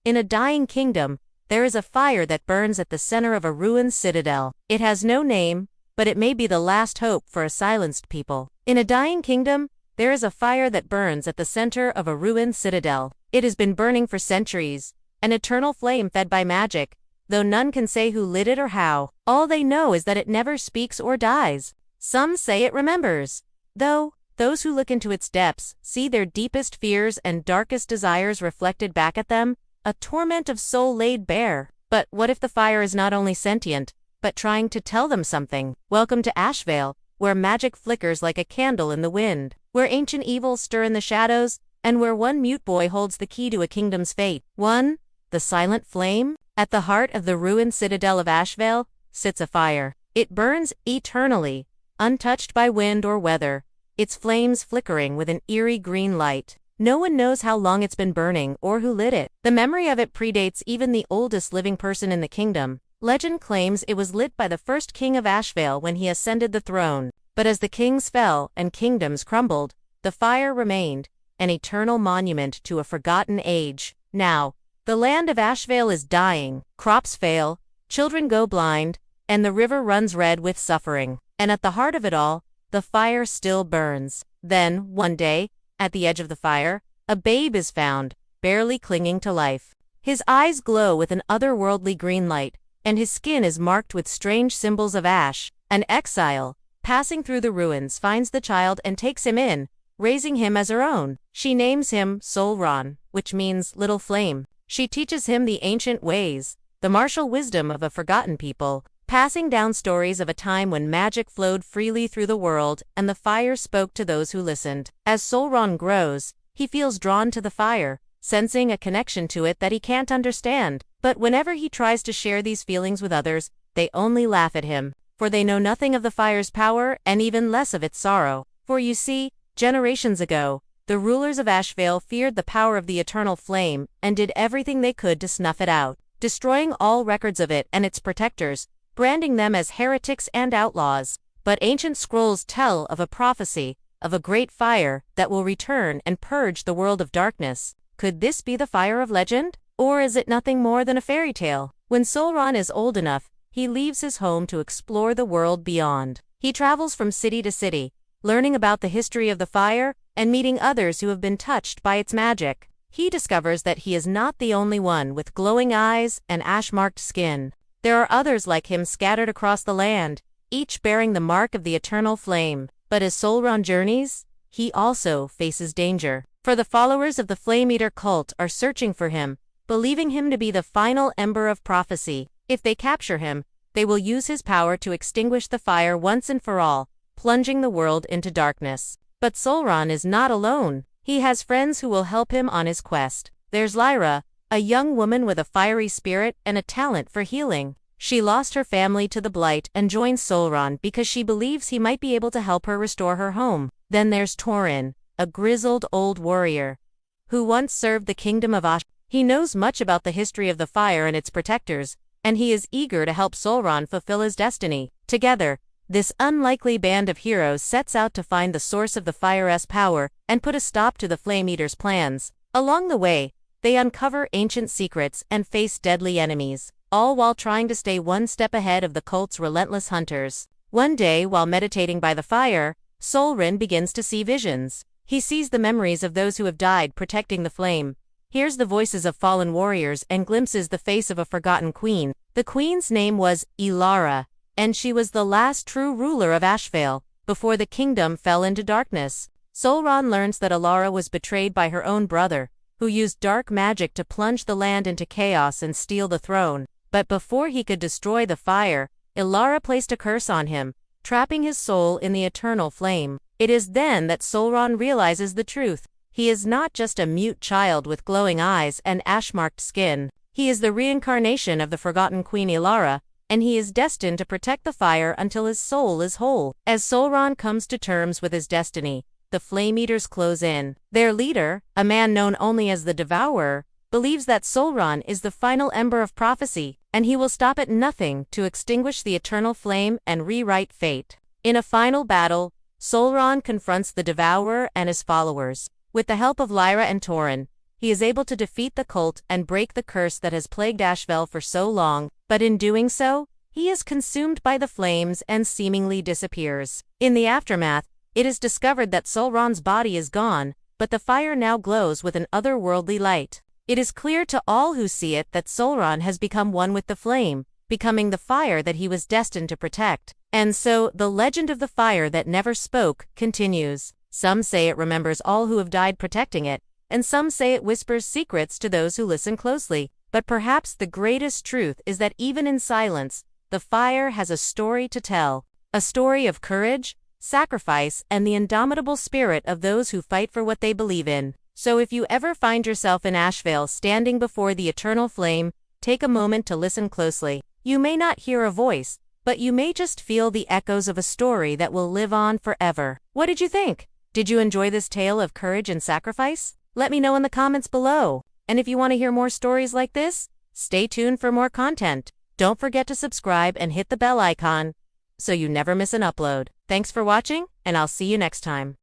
In a dying kingdom, there is a fire that burns at the center of a ruined citadel. It has no name, but it may be the last hope for a silenced people. In a dying kingdom, there is a fire that burns at the center of a ruined citadel. It has been burning for centuries, an eternal flame fed by magic, though none can say who lit it or how. All they know is that it never speaks or dies. Some say it remembers, though those who look into its depths see their deepest fears and darkest desires reflected back at them, a torment of soul laid bare. But what if the fire is not only sentient, but trying to tell them something? Welcome to Ashveil, where magic flickers like a candle in the wind, where ancient evils stir in the shadows, and where one mute boy holds the key to a kingdom's fate. One, the silent flame? At the heart of the ruined citadel of Ashveil sits a fire. It burns eternally, untouched by wind or weather, its flames flickering with an eerie green light. No one knows how long it's been burning or who lit it. The memory of it predates even the oldest living person in the kingdom. Legend claims it was lit by the first king of Ashveil when he ascended the throne. But as the kings fell and kingdoms crumbled, the fire remained, an eternal monument to a forgotten age. Now, the land of Ashveil is dying, crops fail, children go blind, and the river runs red with suffering. And at the heart of it all, the fire still burns. Then, one day, at the edge of the fire, a babe is found, barely clinging to life. His eyes glow with an otherworldly green light, and his skin is marked with strange symbols of ash. An exile, passing through the ruins, finds the child and takes him in, raising him as her own. She names him Solren, which means little flame. She teaches him the ancient ways, the martial wisdom of a forgotten people, passing down stories of a time when magic flowed freely through the world and the fire spoke to those who listened. As Solren grows, he feels drawn to the fire, sensing a connection to it that he can't understand. But whenever he tries to share these feelings with others, they only laugh at him, for they know nothing of the fire's power and even less of its sorrow. For you see, generations ago, the rulers of Ashveil feared the power of the eternal flame and did everything they could to snuff it out, destroying all records of it and its protectors, branding them as heretics and outlaws. But ancient scrolls tell of a prophecy, of a great fire that will return and purge the world of darkness. Could this be the fire of legend? Or is it nothing more than a fairy tale? When Solren is old enough, he leaves his home to explore the world beyond. He travels from city to city, learning about the history of the fire and meeting others who have been touched by its magic. He discovers that he is not the only one with glowing eyes and ash-marked skin. There are others like him scattered across the land, each bearing the mark of the eternal flame. But as Solren journeys, he also faces danger. For the followers of the Flame Eater cult are searching for him, believing him to be the final ember of prophecy. If they capture him, they will use his power to extinguish the fire once and for all, plunging the world into darkness. But Solren is not alone. He has friends who will help him on his quest. There's Lyra, a young woman with a fiery spirit and a talent for healing. She lost her family to the Blight and joined Solren because she believes he might be able to help her restore her home. Then there's Torin, a grizzled old warrior, who once served the kingdom of Ashveil. He knows much about the history of the fire and its protectors, and he is eager to help Solren fulfill his destiny. Together, this unlikely band of heroes sets out to find the source of the fire's power and put a stop to the Flame Eater's plans. Along the way, they uncover ancient secrets and face deadly enemies, all while trying to stay one step ahead of the cult's relentless hunters. One day, while meditating by the fire, Solren begins to see visions. He sees the memories of those who have died protecting the flame, hears the voices of fallen warriors, and glimpses the face of a forgotten queen. The queen's name was Ilara, and she was the last true ruler of Ashveil, before the kingdom fell into darkness. Solren learns that Ilara was betrayed by her own brother, who used dark magic to plunge the land into chaos and steal the throne. But before he could destroy the fire, Ilara placed a curse on him, trapping his soul in the eternal flame. It is then that Solren realizes the truth. He is not just a mute child with glowing eyes and ash-marked skin. He is the reincarnation of the forgotten Queen Ilara, and he is destined to protect the fire until his soul is whole. As Solren comes to terms with his destiny, the Flame Eaters close in. Their leader, a man known only as the Devourer, believes that Solren is the final ember of prophecy, and he will stop at nothing to extinguish the eternal flame and rewrite fate. In a final battle, Solren confronts the Devourer and his followers. With the help of Lyra and Torin, he is able to defeat the cult and break the curse that has plagued Ashveil for so long, but in doing so, he is consumed by the flames and seemingly disappears. In the aftermath, it is discovered that Solren's body is gone, but the fire now glows with an otherworldly light. It is clear to all who see it that Solren has become one with the flame, becoming the fire that he was destined to protect. And so, the legend of the fire that never spoke continues. Some say it remembers all who have died protecting it, and some say it whispers secrets to those who listen closely. But perhaps the greatest truth is that even in silence, the fire has a story to tell. A story of courage, sacrifice, and the indomitable spirit of those who fight for what they believe in. So if you ever find yourself in Ashveil standing before the eternal flame, take a moment to listen closely. You may not hear a voice, but you may just feel the echoes of a story that will live on forever. What did you think? Did you enjoy this tale of courage and sacrifice? Let me know in the comments below. And if you want to hear more stories like this, stay tuned for more content. Don't forget to subscribe and hit the bell icon so you never miss an upload. Thanks for watching, and I'll see you next time.